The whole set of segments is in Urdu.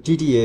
TTA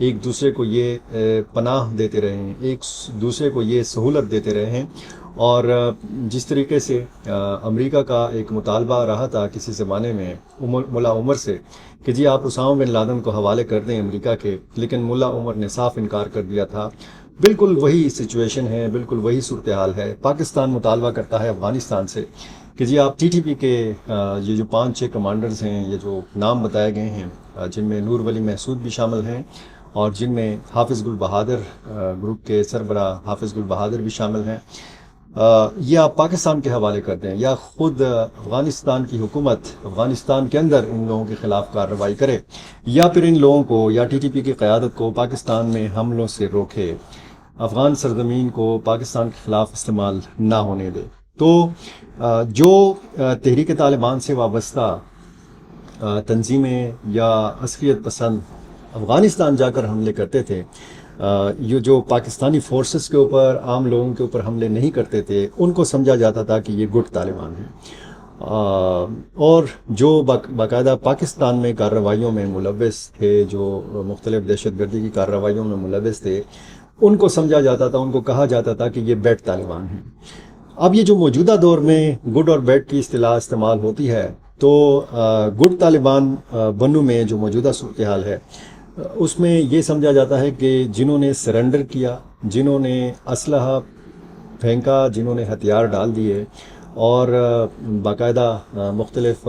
ایک دوسرے کو یہ پناہ دیتے رہے ہیں، ایک دوسرے کو یہ سہولت دیتے رہے ہیں، اور جس طریقے سے امریکہ کا ایک مطالبہ رہا تھا کسی زمانے میں ملا عمر سے کہ جی آپ اسامہ بن لادن کو حوالے کر دیں امریکہ کے، لیکن ملا عمر نے صاف انکار کر دیا تھا۔ بالکل وہی سچویشن ہے، بالکل وہی صورتحال ہے۔ پاکستان مطالبہ کرتا ہے افغانستان سے کہ جی آپ ٹی ٹی پی کے یہ جو 5-6 کمانڈرز ہیں، یہ جو نام بتائے گئے ہیں، جن میں نور ولی محسود بھی شامل ہیں، اور جن میں حافظ گل بہادر گروپ کے سربراہ حافظ گل بہادر بھی شامل ہیں، یہ آپ پاکستان کے حوالے کر دیں، یا خود افغانستان کی حکومت افغانستان کے اندر ان لوگوں کے خلاف کارروائی کرے، یا پھر ان لوگوں کو یا ٹی ٹی پی کی قیادت کو پاکستان میں حملوں سے روکے، افغان سرزمین کو پاکستان کے خلاف استعمال نہ ہونے دے۔ تو جو تحریک طالبان سے وابستہ تنظیمیں یا عسکریت پسند افغانستان جا کر حملے کرتے تھے، یہ جو پاکستانی فورسز کے اوپر، عام لوگوں کے اوپر حملے نہیں کرتے تھے، ان کو سمجھا جاتا تھا کہ یہ گٹ طالبان ہیں، اور جو باقاعدہ پاکستان میں کارروائیوں میں ملوث تھے، جو مختلف دہشت گردی کی کارروائیوں میں ملوث تھے، ان کو سمجھا جاتا تھا، ان کو کہا جاتا تھا کہ یہ بیڈ طالبان ہیں۔ اب یہ جو موجودہ دور میں گڈ اور بیڈ کی اصطلاح استعمال ہوتی ہے، تو گڈ طالبان بنو میں جو موجودہ صورتحال ہے، اس میں یہ سمجھا جاتا ہے کہ جنہوں نے سرنڈر کیا، جنہوں نے اسلحہ پھینکا، جنہوں نے ہتھیار ڈال دیے، اور باقاعدہ مختلف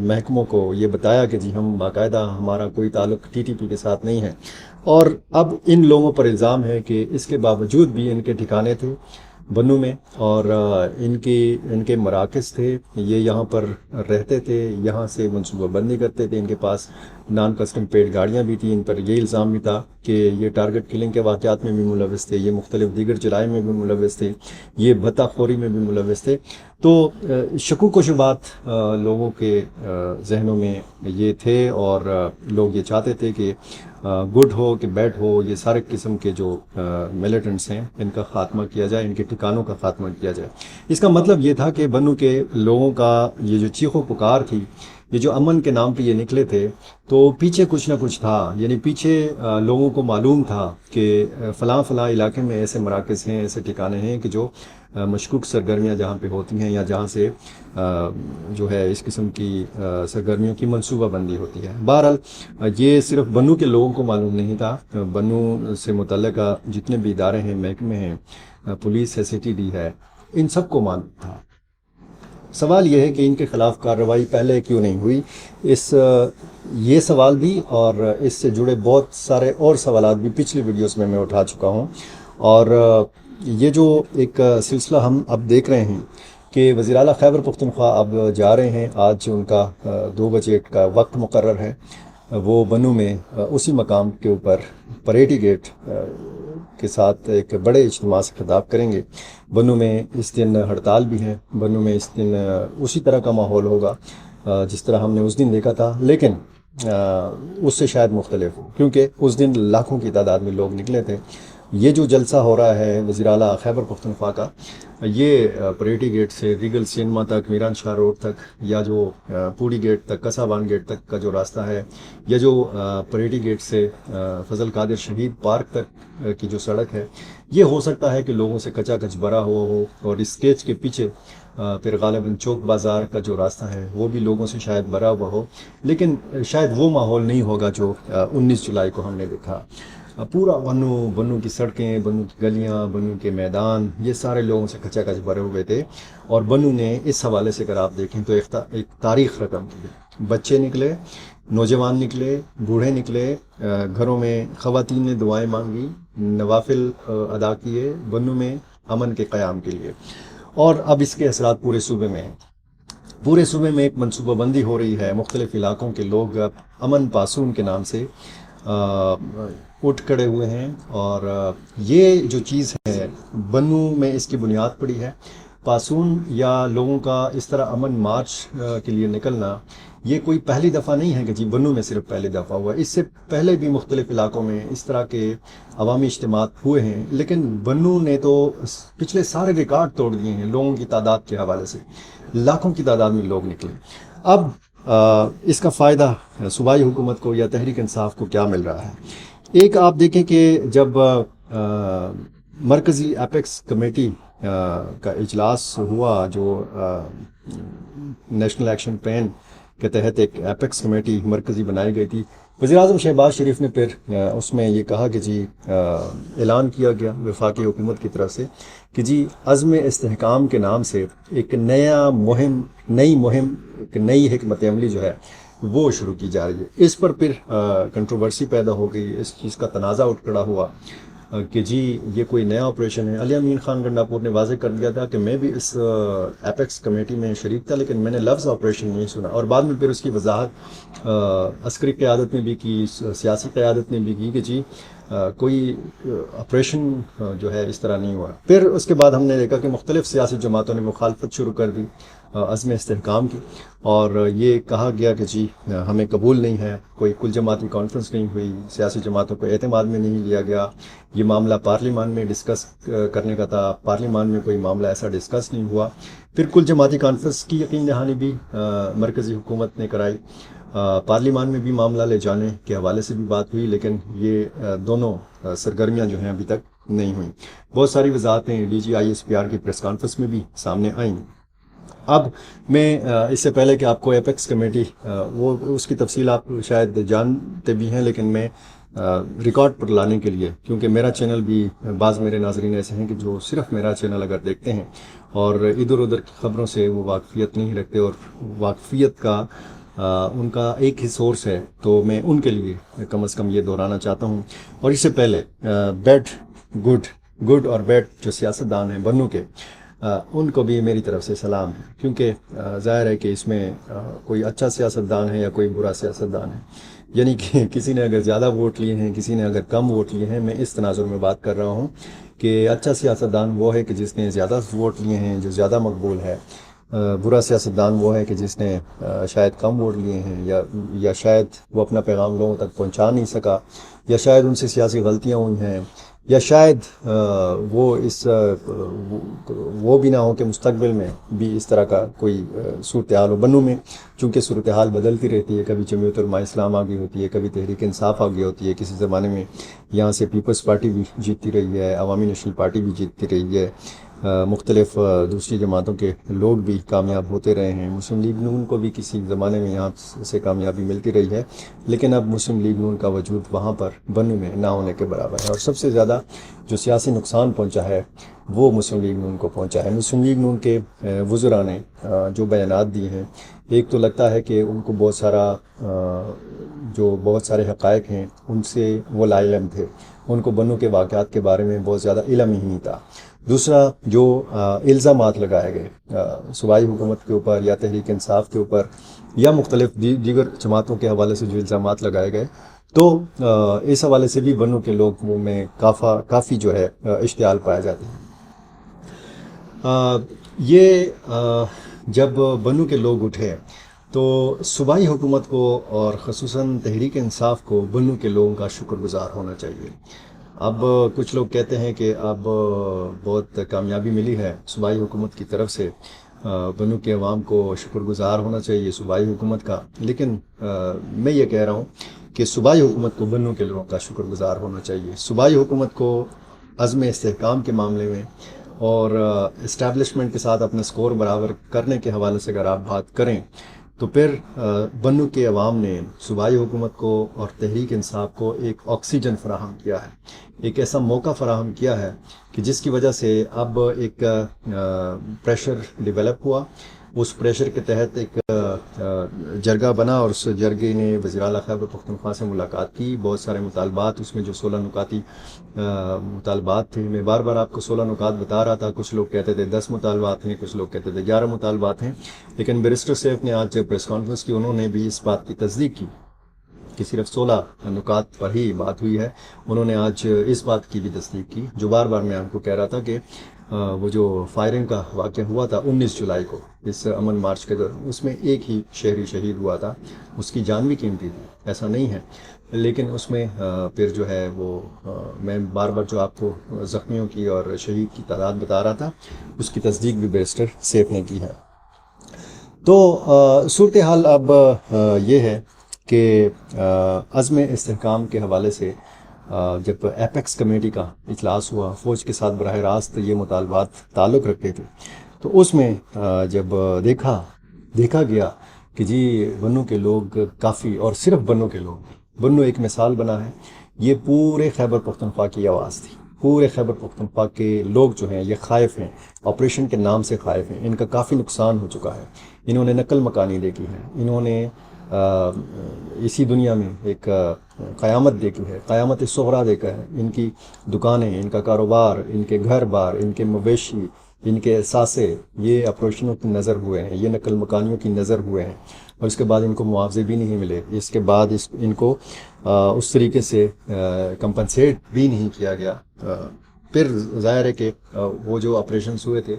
محکموں کو یہ بتایا کہ جی ہم باقاعدہ ہمارا کوئی تعلق ٹی ٹی پی کے ساتھ نہیں ہے، اور اب ان لوگوں پر الزام ہے کہ اس کے باوجود بھی ان کے ٹھکانے تھے بنو میں، اور ان کے مراکز تھے، یہ یہاں پر رہتے تھے، یہاں سے منصوبہ بندی کرتے تھے، ان کے پاس نان کسٹم پیڈ گاڑیاں بھی تھیں، ان پر یہ الزام بھی تھا کہ یہ ٹارگٹ کلنگ کے واقعات میں بھی ملوث تھے، یہ مختلف دیگر جرائم میں بھی ملوث تھے، یہ بھتہ خوری میں بھی ملوث تھے۔ تو شکوک و شبہات لوگوں کے ذہنوں میں یہ تھے، اور لوگ یہ چاہتے تھے کہ گڈ ہو کہ بیڈ ہو، یہ سارے قسم کے جو ملیٹنٹس ہیں ان کا خاتمہ کیا جائے، ان کے ٹھکانوں کا خاتمہ کیا جائے۔ اس کا مطلب یہ تھا کہ بنو کے لوگوں کا یہ جو چیخ و پکار تھی، یہ جو امن کے نام پہ یہ نکلے تھے، تو پیچھے کچھ نہ کچھ تھا، یعنی پیچھے لوگوں کو معلوم تھا کہ فلاں فلاں علاقے میں ایسے مراکز ہیں، ایسے ٹھکانے ہیں کہ جو مشکوک سرگرمیاں جہاں پہ ہوتی ہیں، یا جہاں سے جو ہے اس قسم کی سرگرمیوں کی منصوبہ بندی ہوتی ہے۔ بہرحال یہ صرف بنو کے لوگوں کو معلوم نہیں تھا، بنو سے متعلقہ جتنے بھی ادارے ہیں، محکمے ہیں، پولیس ہے، سی ٹی ڈی ہے، ان سب کو معلوم تھا۔ سوال یہ ہے کہ ان کے خلاف کارروائی پہلے کیوں نہیں ہوئی، یہ سوال بھی، اور اس سے جڑے بہت سارے اور سوالات بھی پچھلی ویڈیوز میں اٹھا چکا ہوں، اور یہ جو ایک سلسلہ ہم اب دیکھ رہے ہیں کہ وزیر اعلیٰ خیبر پختونخوا اب جا رہے ہیں، آج ان کا 2 بجے کا وقت مقرر ہے، وہ بنو میں اسی مقام کے اوپر پریٹی گیٹ کے ساتھ ایک بڑے اجتماع سے خطاب کریں گے۔ بنو میں اس دن ہڑتال بھی ہے، بنو میں اس دن اسی طرح کا ماحول ہوگا جس طرح ہم نے اس دن دیکھا تھا، لیکن اس سے شاید مختلف ہو، کیونکہ اس دن لاکھوں کی تعداد میں لوگ نکلے تھے۔ یہ جو جلسہ ہو رہا ہے وزیر اعلیٰ خیبر پختونخوا کا، یہ پریٹی گیٹ سے ریگل سینما تک، میران شاہ روڈ تک، یا جو پوڑی گیٹ تک، کسابان گیٹ تک کا جو راستہ ہے، یا جو پریٹی گیٹ سے فضل قادر شہید پارک تک کی جو سڑک ہے، یہ ہو سکتا ہے کہ لوگوں سے کچا کچ بھرا ہوا ہو، اور اسکیچ کے پیچھے پھر غالباً چوک بازار کا جو راستہ ہے وہ بھی لوگوں سے شاید بھرا ہوا ہو، لیکن شاید وہ ماحول نہیں ہوگا جو 19 جولائی کو ہم نے دیکھا۔ پورا بنو کی سڑکیں، بنو کی گلیاں، بنو کے میدان، یہ سارے لوگوں سے کچا کچ بھرے ہوئے تھے، اور بنو نے اس حوالے سے اگر آپ دیکھیں تو ایک تاریخ رقم کی ہے۔ بچے نکلے، نوجوان نکلے، بوڑھے نکلے، گھروں میں خواتین نے دعائیں مانگی، نوافل ادا کیے بنو میں امن کے قیام کے لیے، اور اب اس کے اثرات پورے صوبے میں ہیں۔ پورے صوبے میں ایک منصوبہ بندی ہو رہی ہے، مختلف علاقوں کے لوگ امن پاسون کے نام سے اٹھ کھڑے ہوئے ہیں، اور یہ جو چیز ہے بنو میں اس کی بنیاد پڑی ہے۔ پاسون یا لوگوں کا اس طرح امن مارچ کے لیے نکلنا، یہ کوئی پہلی دفعہ نہیں ہے کہ جی بنو میں صرف پہلی دفعہ ہوا، اس سے پہلے بھی مختلف علاقوں میں اس طرح کے عوامی اجتماعات ہوئے ہیں، لیکن بنو نے تو پچھلے سارے ریکارڈ توڑ دیے ہیں لوگوں کی تعداد کے حوالے سے، لاکھوں کی تعداد میں لوگ نکلے۔ اب اس کا فائدہ صوبائی حکومت کو یا تحریک انصاف کو کیا مل رہا ہے؟ ایک آپ دیکھیں کہ جب مرکزی ایپیکس کمیٹی کا اجلاس ہوا، جو نیشنل ایکشن پلان کے تحت ایک ایپیکس کمیٹی مرکزی بنائی گئی تھی، وزیر اعظم شہباز شریف نے پھر اس میں یہ کہا کہ جی اعلان کیا گیا وفاقی حکومت کی طرف سے کہ جی عزم استحکام کے نام سے ایک نئی مہم، ایک نئی حکمت عملی جو ہے وہ شروع کی جا رہی ہے۔ اس پر پھر کنٹروورسی پیدا ہو گئی، اس چیز کا تنازع اٹھ کھڑا ہوا کہ جی یہ کوئی نیا آپریشن ہے۔ علی امین خان گنڈاپور نے واضح کر دیا تھا کہ میں بھی اس ایپیکس کمیٹی میں شریک تھا، لیکن میں نے لفظ آپریشن نہیں سنا، اور بعد میں پھر اس کی وضاحت عسکری قیادت نے بھی کی، سیاسی قیادت نے بھی کی کہ جی کوئی آپریشن جو ہے اس طرح نہیں ہوا۔ پھر اس کے بعد ہم نے دیکھا کہ مختلف سیاسی جماعتوں نے مخالفت شروع کر دی عزم استحکام کی، اور یہ کہا گیا کہ جی ہمیں قبول نہیں ہے، کوئی کل جماعتی کانفرنس نہیں ہوئی، سیاسی جماعتوں کو اعتماد میں نہیں لیا گیا، یہ معاملہ پارلیمان میں ڈسکس کرنے کا تھا، پارلیمان میں کوئی معاملہ ایسا ڈسکس نہیں ہوا۔ پھر کل جماعتی کانفرنس کی یقین دہانی بھی مرکزی حکومت نے کرائی، پارلیمان میں بھی معاملہ لے جانے کے حوالے سے بھی بات ہوئی، لیکن یہ دونوں سرگرمیاں جو ہیں ابھی تک نہیں ہوئیں۔ بہت ساری وضاحتیں D G I S P R کی پریس کانفرنس میں بھی سامنے آئیں۔ اب میں اس سے پہلے کہ آپ کو ایپیکس کمیٹی وہ اس کی تفصیل آپ شاید جانتے بھی ہیں، لیکن میں ریکارڈ پر لانے کے لیے، کیونکہ میرا چینل بھی، بعض میرے ناظرین ایسے ہیں کہ جو صرف میرا چینل اگر دیکھتے ہیں اور ادھر ادھر کی خبروں سے وہ واقفیت نہیں رکھتے، اور واقفیت کا ان کا ایک ہی سورس ہے، تو میں ان کے لیے کم از کم یہ دہرانا چاہتا ہوں۔ اور اس سے پہلے گڈ اور بیڈ جو سیاستدان ہیں بنوں کے، ان کو بھی میری طرف سے سلام ہے، کیونکہ ظاہر ہے کہ اس میں کوئی اچھا سیاستدان ہے یا کوئی برا سیاستدان ہے، یعنی کہ کسی نے اگر زیادہ ووٹ لیے ہیں، کسی نے اگر کم ووٹ لیے ہیں، میں اس تناظر میں بات کر رہا ہوں کہ اچھا سیاستدان وہ ہے کہ جس نے زیادہ ووٹ لیے ہیں، جو زیادہ مقبول ہے۔ برا سیاستدان وہ ہے کہ جس نے شاید کم ووٹ لیے ہیں، یا شاید وہ اپنا پیغام لوگوں تک پہنچا نہیں سکا، یا شاید ان سے سیاسی غلطیاں ہوئی ہیں، یا شاید وہ بھی نہ ہو کہ مستقبل میں بھی اس طرح کا کوئی صورتحال ہو بنوں میں، چونکہ صورتحال بدلتی رہتی ہے، کبھی جمعیت علماء اسلام آگے ہوتی ہے، کبھی تحریک انصاف آگے ہوتی ہے، کسی زمانے میں یہاں سے پیپلز پارٹی بھی جیتتی رہی ہے، عوامی نیشنل پارٹی بھی جیتتی رہی ہے، مختلف دوسری جماعتوں کے لوگ بھی کامیاب ہوتے رہے ہیں، مسلم لیگ نون کو بھی کسی زمانے میں یہاں سے کامیابی ملتی رہی ہے، لیکن اب مسلم لیگ نون کا وجود وہاں پر بنوں میں نہ ہونے کے برابر ہے، اور سب سے زیادہ جو سیاسی نقصان پہنچا ہے وہ مسلم لیگ نون کو پہنچا ہے۔ مسلم لیگ نون کے وزراء نے جو بیانات دیے ہیں، ایک تو لگتا ہے کہ ان کو بہت سارے حقائق ہیں ان سے وہ لا علم تھے، ان کو بنوں کے واقعات کے بارے میں بہت زیادہ علم ہی نہیں تھا۔ دوسرا، جو الزامات لگائے گئے صوبائی حکومت کے اوپر یا تحریک انصاف کے اوپر یا مختلف دیگر جماعتوں کے حوالے سے جو الزامات لگائے گئے، تو اس حوالے سے بھی بنوں کے لوگوں میں کافی جو ہے اشتعال پایا جاتا ہے۔ جب بنوں کے لوگ اٹھے تو صوبائی حکومت کو اور خصوصاً تحریک انصاف کو بنوں کے لوگوں کا شکر گزار ہونا چاہیے۔ اب کچھ لوگ کہتے ہیں کہ اب بہت کامیابی ملی ہے صوبائی حکومت کی طرف سے، بنوں کے عوام کو شکر گزار ہونا چاہیے صوبائی حکومت کا، لیکن میں یہ کہہ رہا ہوں کہ صوبائی حکومت کو بنوں کے لوگوں کا شکر گزار ہونا چاہیے۔ صوبائی حکومت کو عزم استحکام کے معاملے میں اور اسٹیبلشمنٹ کے ساتھ اپنا سکور برابر کرنے کے حوالے سے اگر آپ بات کریں، تو پھر بنوں کے عوام نے صوبائی حکومت کو اور تحریک انصاف کو ایک آکسیجن فراہم کیا ہے، ایک ایسا موقع فراہم کیا ہے کہ جس کی وجہ سے اب ایک پریشر ڈیولپ ہوا، اس پریشر کے تحت ایک جرگہ بنا، اور اس جرگے نے وزیر اعلیٰ خیبر پختونخوا سے ملاقات کی، بہت سارے مطالبات، اس میں جو 16 نکاتی مطالبات تھے، میں بار بار آپ کو 16 نکات بتا رہا تھا، کچھ لوگ کہتے تھے 10 مطالبات ہیں، کچھ لوگ کہتے تھے 11 مطالبات ہیں، لیکن بیرسٹر سیف نے آج پریس کانفرنس کی، انہوں نے بھی اس بات کی تصدیق کی کہ صرف 16 نکات پر ہی بات ہوئی ہے۔ انہوں نے آج اس بات کی بھی تصدیق کی جو بار بار میں آپ کو کہہ رہا تھا کہ وہ جو فائرنگ کا واقعہ ہوا تھا 19 جولائی کو اس امن مارچ کے دوران، اس میں ایک ہی شہری شہید ہوا تھا، اس کی جان بھی قیمتی تھی، ایسا نہیں ہے، لیکن اس میں پھر جو ہے وہ میں بار بار جو آپ کو زخمیوں کی اور شہید کی تعداد بتا رہا تھا، اس کی تصدیق بھی بیرسٹر سیف نے کی ہے۔ تو صورتحال اب یہ ہے کہ عزم استحکام کے حوالے سے جب ایپیکس کمیٹی کا اجلاس ہوا، فوج کے ساتھ براہ راست یہ مطالبات تعلق رکھتے تھے، تو اس میں جب دیکھا گیا کہ جی بنو کے لوگ کافی، اور صرف بنو کے لوگ، بنو ایک مثال بنا ہے، یہ پورے خیبر پختونخوا کی آواز تھی۔ پورے خیبر پختونخوا کے لوگ جو ہیں یہ خائف ہیں، آپریشن کے نام سے خائف ہیں، ان کا کافی نقصان ہو چکا ہے، انہوں نے نقل مکانی دیکھی ہے، انہوں نے اسی دنیا میں ایک قیامت دیکھی ہے، قیامت صغریٰ دیکھا ہے۔ ان کی دکانیں، ان کا کاروبار، ان کے گھر بار، ان کے مویشی، ان کے اثاثے، یہ آپریشنوں کی نظر ہوئے ہیں، یہ نقل مکانیوں کی نظر ہوئے ہیں، اور اس کے بعد ان کو معاوضے بھی نہیں ملے، اس کے بعد ان کو اس طریقے سے کمپنسیٹ بھی نہیں کیا گیا۔ پھر ظاہر ہے کہ وہ جو آپریشنز ہوئے تھے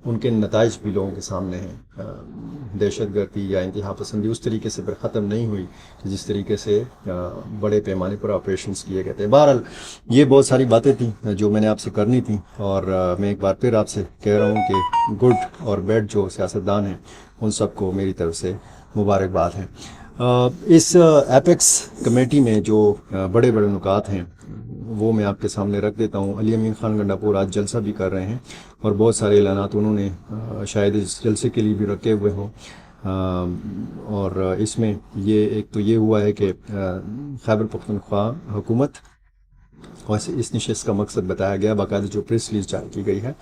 ان کے نتائج بھی لوگوں کے سامنے ہیں۔ دہشت گردی یا انتہا پسندی اس طریقے سے پھر ختم نہیں ہوئی جس طریقے سے بڑے پیمانے پر آپریشنز کیے گئے تھے۔ بہرحال یہ بہت ساری باتیں تھیں جو میں نے آپ سے کرنی تھیں، اور میں ایک بار پھر آپ سے کہہ رہا ہوں کہ گڈ اور بیڈ جو سیاستدان ہیں ان سب کو میری طرف سے مبارکباد ہے۔ اس ایپیکس کمیٹی میں جو بڑے بڑے نکات ہیں وہ میں آپ کے سامنے رکھ دیتا ہوں۔ علی امین خان گنڈاپور آج جلسہ بھی کر رہے ہیں، اور بہت سارے اعلانات انہوں نے شاید اس جلسے کے لیے بھی رکھے ہوئے ہوں، اور اس میں یہ ایک تو یہ ہوا ہے کہ خیبر پختونخوا حکومت، اور اس نشست کا مقصد بتایا گیا، باقاعدہ جو پریس ریلیز جاری کی گئی ہے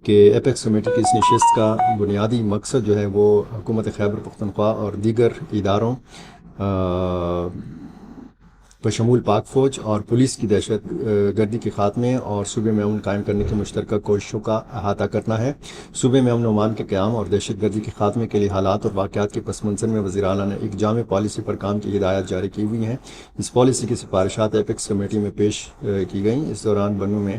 کہ ایپیکس کمیٹی کی اس نشست کا بنیادی مقصد جو ہے وہ حکومت خیبر پختونخوا اور دیگر اداروں بشمول پاک فوج اور پولیس کی دہشت گردی کے خاتمے اور صوبے میں امن قائم کرنے کی مشترکہ کوششوں کا احاطہ کرنا ہے۔ صوبے میں امن و امان کے قیام اور دہشت گردی کے خاتمے کے لیے حالات اور واقعات کے پس منظر میں وزیر اعلیٰ نے ایک جامع پالیسی پر کام کی ہدایات جاری کی ہوئی ہیں۔ اس پالیسی کی سفارشات ایپیکس کمیٹی میں پیش کی گئیں۔ اس دوران بنو میں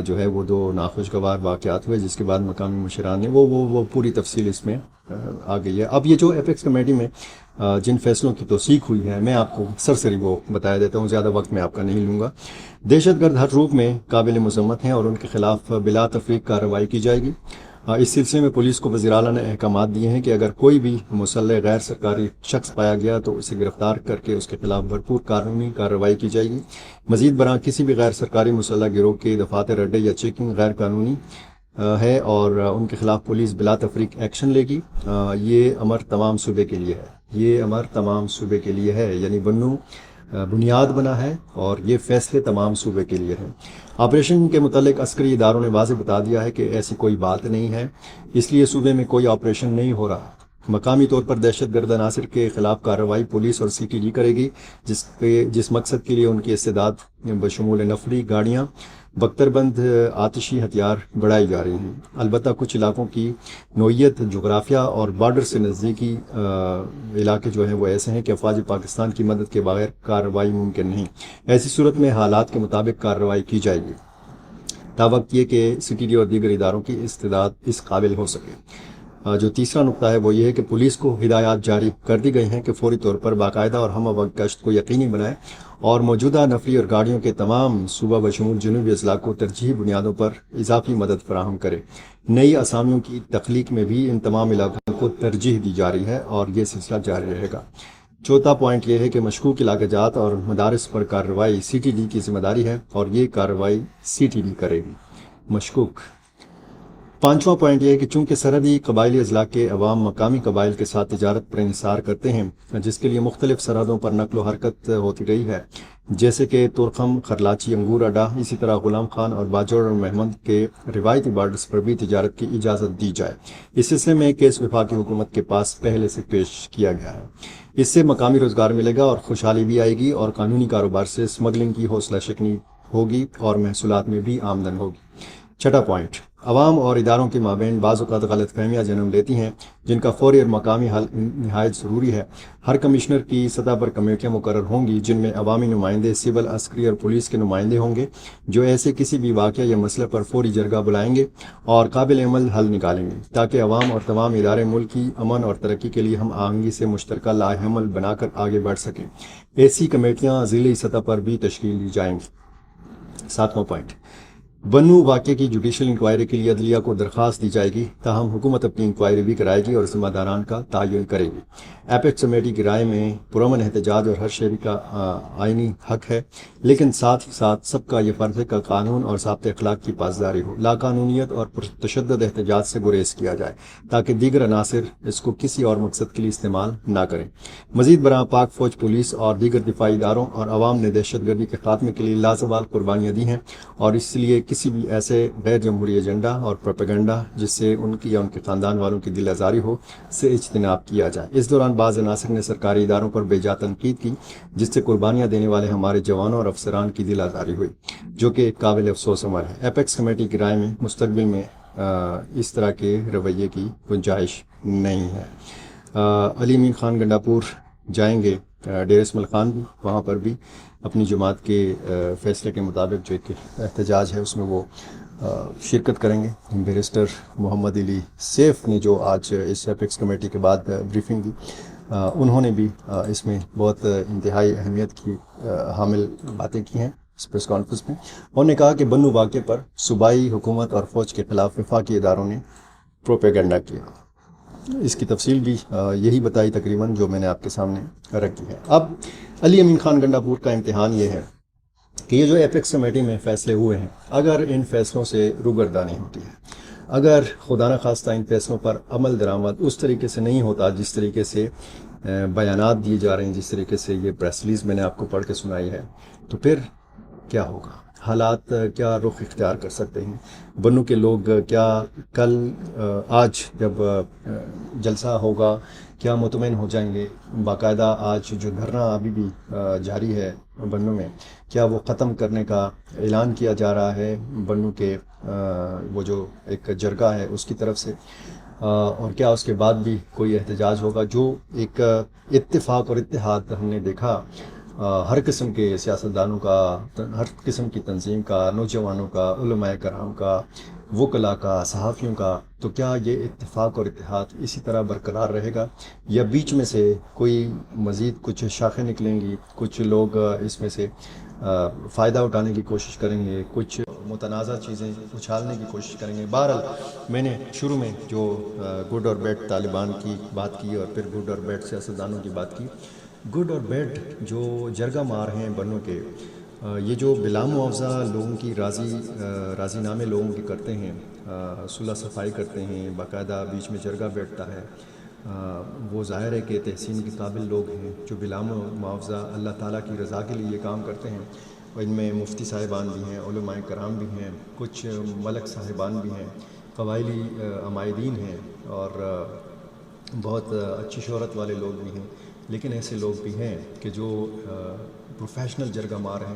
جو ہے وہ 2 ناخوشگوار واقعات ہوئے، جس کے بعد مقامی مشران نے وہ پوری تفصیل اس میں آ گئی ہے۔ اب یہ جو ایپیکس کمیٹی میں جن فیصلوں کی توثیق ہوئی ہے میں آپ کو سرسری وہ بتایا دیتا ہوں، زیادہ وقت میں آپ کا نہیں لوں گا۔ دہشت گرد ہر روپ میں قابل مذمت ہیں اور ان کے خلاف بلا تفریق کارروائی کی جائے گی۔ اس سلسلے میں پولیس کو وزیر اعلیٰ نے احکامات دیے ہیں کہ اگر کوئی بھی مسلح غیر سرکاری شخص پایا گیا تو اسے گرفتار کر کے اس کے خلاف بھرپور قانونی کارروائی کی جائے گی۔ مزید برآں کسی بھی غیر سرکاری مسلح گروہ کے دفاتر اڈے یا چیکنگ غیر قانونی ہے اور ان کے خلاف پولیس بلا تفریق ایکشن لے گی۔ یہ امر تمام صوبے کے لیے ہے، یہ امر تمام صوبے کے لیے ہے، یعنی بنو بنیاد بنا ہے اور یہ فیصلے تمام صوبے کے لیے ہیں۔ آپریشن کے متعلق عسکری اداروں نے واضح بتا دیا ہے کہ ایسی کوئی بات نہیں ہے، اس لیے صوبے میں کوئی آپریشن نہیں ہو رہا۔ مقامی طور پر دہشت گرد عناصر کے خلاف کارروائی پولیس اور CTD کرے گی، جس مقصد کے لیے ان کی استعداد بشمول نفری گاڑیاں، بختر بند آتشی ہتھیار بڑھائی جا رہی ہیں۔ البتہ کچھ علاقوں کی نوعیت، جغرافیہ اور بارڈر سے نزدیکی علاقے جو ہیں وہ ایسے ہیں کہ افواج پاکستان کی مدد کے بغیر کارروائی ممکن نہیں۔ ایسی صورت میں حالات کے مطابق کارروائی کی جائے گی، تاوقت یہ کہ CTD اور دیگر اداروں کی استعداد اس قابل ہو سکے۔ جو تیسرا نقطہ ہے وہ یہ ہے کہ پولیس کو ہدایات جاری کر دی گئی ہیں کہ فوری طور پر باقاعدہ اور ہم وقت گشت کو یقینی بنائے اور موجودہ نفری اور گاڑیوں کے تمام صوبہ بشمول جنوبی اضلاع کو ترجیحی بنیادوں پر اضافی مدد فراہم کرے۔ نئی اسامیوں کی تخلیق میں بھی ان تمام علاقوں کو ترجیح دی جا رہی ہے اور یہ سلسلہ جاری رہے گا۔ چوتھا پوائنٹ یہ ہے کہ مشکوک علاقہ جات اور مدارس پر کارروائی CTD کی ذمہ داری ہے اور یہ کارروائی CTD کرے گی۔ مشکوک۔ پانچواں پوائنٹ یہ ہے کہ چونکہ سرحدی قبائلی اضلاع کے عوام مقامی قبائل کے ساتھ تجارت پر انحصار کرتے ہیں، جس کے لیے مختلف سرحدوں پر نقل و حرکت ہوتی رہی ہے، جیسے کہ تورخم، خرلاچی، انگور اڈا، اسی طرح غلام خان اور باجوڑ اور محمد کے روایتی بارڈرز پر بھی تجارت کی اجازت دی جائے۔ اس سلسلے میں کیس وفاقی حکومت کے پاس پہلے سے پیش کیا گیا ہے۔ اس سے مقامی روزگار ملے گا اور خوشحالی بھی آئے گی اور قانونی کاروبار سے اسمگلنگ کی حوصلہ شکنی ہوگی اور محصولات میں بھی آمدن ہوگی۔ چھٹا پوائنٹ، عوام اور اداروں کے مابین بعض اوقات غلط فہمیاں جنم لیتی ہیں جن کا فوری اور مقامی حل نہایت ضروری ہے۔ ہر کمشنر کی سطح پر کمیٹیاں مقرر ہوں گی جن میں عوامی نمائندے، سول، عسکری اور پولیس کے نمائندے ہوں گے، جو ایسے کسی بھی واقعہ یا مسئلے پر فوری جرگہ بلائیں گے اور قابل عمل حل نکالیں گے تاکہ عوام اور تمام ادارے ملک کی امن اور ترقی کے لیے ہم آہنگی سے مشترکہ لاہ عمل بنا کر آگے بڑھ سکیں۔ ایسی کمیٹیاں ضلعی سطح پر بھی تشکیل دی جائیں گی۔ ساتواں پوائنٹ، بنو واقعے کی جوڈیشل انکوائری کے لیے عدلیہ کو درخواست دی جائے گی، تاہم حکومت اپنی انکوائری بھی کرائے گی اور ذمہ داران کا تعین کرے گی۔ ایپیکس کمیٹی کی رائے میں پرامن احتجاج اور ہر شہری کا آئینی حق ہے، لیکن ساتھ ہی ساتھ سب کا یہ فرض ہے کہ قانون اور ضابط اخلاق کی پاسداری ہو، لاقانونیت اور تشدد احتجاج سے گریز کیا جائے تاکہ دیگر عناصر اس کو کسی اور مقصد کے لیے استعمال نہ کریں۔ مزید برآں پاک فوج، پولیس اور دیگر دفاعی اداروں اور عوام نے دہشت گردی کے خاتمے کے لیے لازوال قربانیاں دی ہیں، اور اس لیے کسی بھی ایسے غیر جمہوری ایجنڈا اور پروپیگنڈا جس سے ان کی یا ان کے خاندان والوں کی دل آزاری ہو سے اجتناب کیا جائے۔ اس دوران بعض عناصر نے سرکاری اداروں پر بے جا تنقید کی، جس سے قربانیاں دینے والے ہمارے جوانوں اور افسران کی دل آزاری ہوئی، جو کہ ایک قابل افسوس عمل ہے۔ ایپیکس کمیٹی کی رائے میں مستقبل میں اس طرح کے رویے کی گنجائش نہیں ہے۔ علی امین خان گنڈاپور جائیں گے ڈیرہ اسماعیل خان بھی، وہاں پر بھی اپنی جماعت کے فیصلے کے مطابق جو ایک احتجاج ہے اس میں وہ شرکت کریں گے۔ بیرسٹر محمد علی سیف نے جو آج اس ایپیکس کمیٹی کے بعد بریفنگ دی، انہوں نے بھی اس میں بہت انتہائی اہمیت کی حامل باتیں کی ہیں اس پریس کانفرنس میں۔ انہوں نے کہا کہ بنو واقعے پر صوبائی حکومت اور فوج کے خلاف وفاقی اداروں نے پروپیگنڈا کیا۔ اس کی تفصیل بھی یہی بتائی تقریباً جو میں نے آپ کے سامنے رکھی ہے۔ اب علی امین خان گنڈاپور کا امتحان یہ ہے کہ یہ جو ایپیکس کمیٹی میں فیصلے ہوئے ہیں، اگر ان فیصلوں سے روگردانی ہوتی ہے، اگر خدا نخواستہ ان فیصلوں پر عمل درآمد اس طریقے سے نہیں ہوتا جس طریقے سے بیانات دیے جا رہے ہیں، جس طریقے سے یہ پریس ریلیز میں نے آپ کو پڑھ کے سنائی ہے، تو پھر کیا ہوگا؟ حالات کیا رخ اختیار کر سکتے ہیں؟ بنو کے لوگ کیا کل آج جب جلسہ ہوگا کیا مطمئن ہو جائیں گے؟ باقاعدہ آج جو دھرنا ابھی بھی جاری ہے بنو میں، کیا وہ ختم کرنے کا اعلان کیا جا رہا ہے بنو کے وہ جو ایک جرگہ ہے اس کی طرف سے، اور کیا اس کے بعد بھی کوئی احتجاج ہوگا؟ جو ایک اتفاق اور اتحاد ہم نے دیکھا ہر قسم کے سیاستدانوں کا، ہر قسم کی تنظیم کا، نوجوانوں کا، علماء کرام کا، وکلاء کا، صحافیوں کا، تو کیا یہ اتفاق اور اتحاد اسی طرح برقرار رہے گا، یا بیچ میں سے کوئی مزید کچھ شاخیں نکلیں گی، کچھ لوگ اس میں سے فائدہ اٹھانے کی کوشش کریں گے، کچھ متنازع چیزیں اچھالنے کی کوشش کریں گے؟ بہرحال میں نے شروع میں جو گڈ اور بیڈ طالبان کی بات کی اور پھر گڈ اور بیڈ سیاستدانوں کی بات کی، گڈ اور بیڈ جو جرگہ مار ہیں بنو کے، یہ جو بلا معاوضہ لوگوں کی راضی نامے لوگوں کے کرتے ہیں، صلح صفائی کرتے ہیں، باقاعدہ بیچ میں جرگہ بیٹھتا ہے، وہ ظاہر ہے کہ تحسین کے قابل لوگ ہیں جو بلا معاوضہ اللہ تعالیٰ کی رضا کے لیے یہ کام کرتے ہیں۔ ان میں مفتی صاحبان بھی ہیں، علماء کرام بھی ہیں، کچھ ملک صاحبان بھی ہیں، قبائلی عمائدین ہیں، اور بہت اچھی شہرت والے لوگ بھی ہیں، لیکن ایسے لوگ بھی ہیں کہ جو پروفیشنل جرگہ مار ہیں،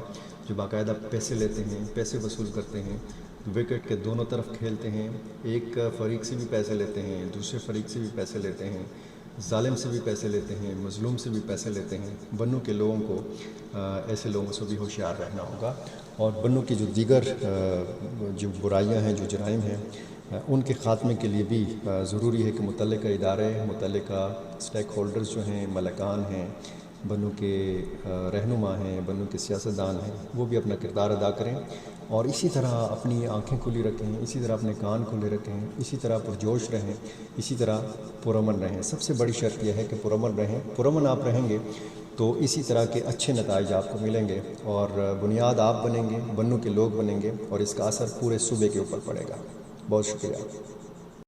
جو باقاعدہ پیسے لیتے ہیں، پیسے وصول کرتے ہیں، وکٹ کے دونوں طرف کھیلتے ہیں، ایک فریق سے بھی پیسے لیتے ہیں، دوسرے فریق سے بھی پیسے لیتے ہیں، ظالم سے بھی پیسے لیتے ہیں، مظلوم سے بھی پیسے لیتے ہیں۔ بنو کے لوگوں کو ایسے لوگوں سے بھی ہوشیار رہنا ہوگا، اور بنو کی جو دیگر جو برائیاں ہیں، جو جرائم ہیں، ان کے خاتمے کے لیے بھی ضروری ہے کہ متعلقہ ادارے، متعلقہ اسٹیک ہولڈرز جو ہیں، ملکان ہیں، بنو کے رہنما ہیں، بنو کے سیاستدان ہیں، وہ بھی اپنا کردار ادا کریں، اور اسی طرح اپنی آنکھیں کھلی رکھیں، اسی طرح اپنے کان کھلے رکھیں، اسی طرح پرجوش رہیں، اسی طرح پرامن رہیں۔ سب سے بڑی شرط یہ ہے کہ پرامن رہیں۔ پرامن آپ رہیں گے تو اسی طرح کے اچھے نتائج آپ کو ملیں گے، اور بنیاد آپ بنیں گے، بنو کے لوگ بنیں گے، اور اس کا اثر پورے صوبے کے اوپر پڑے گا۔ بہت شکریہ۔